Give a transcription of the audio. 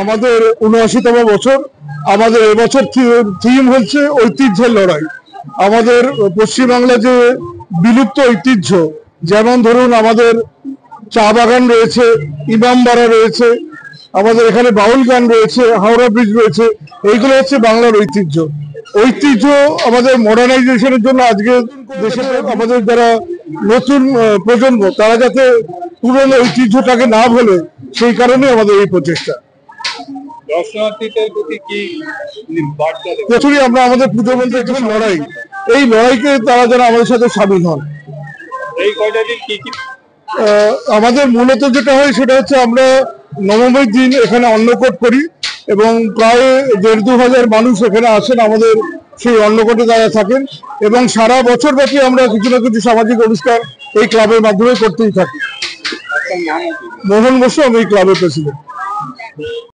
আমাদের ৭৯তম বছর। আমাদের এবছর থিম হচ্ছে ঐতিহ্যের লড়াই। আমাদের পশ্চিমবাংলা যে বিলুপ্ত ঐতিহ্য, যেমন ধরুন আমাদের চা বাগান রয়েছে, ইমামবাড়া রয়েছে, আমাদের এখানে বাউল গান রয়েছে, হাওড়া ব্রিজ রয়েছে, এইগুলো হচ্ছে বাংলার ঐতিহ্য। ঐতিহ্য আমাদের মডার্নাইজেশনের জন্য আজকে দেশে আমাদের যারা নতুন প্রজন্ম তারা যাতে পুরনো ঐতিহ্যটাকে না ভুলে, সেই কারণে আমাদের এই প্রচেষ্টা। প্রচুরই আমরা আমাদের পুজো বলতে একটা লড়াই, এই লড়াইকে তারা যেন আমাদের সাথে সামিল হন। আমাদের মূলত যেটা হয় সেটা হচ্ছে আমরা নবমীর দিন এখানে অন্নকূট করি এবং প্রায় ১,৫০০ মানুষ এখানে আসেন, আমাদের সেই অন্নকূটে তারা থাকেন এবং সারা বছর ব্যাপী আমরা কিছু না কিছু সামাজিক অনুষ্ঠান এই ক্লাবের মাধ্যমে করতেই থাকি। মোহন বসু, আমি এই ক্লাবের প্রেসিডেন্ট।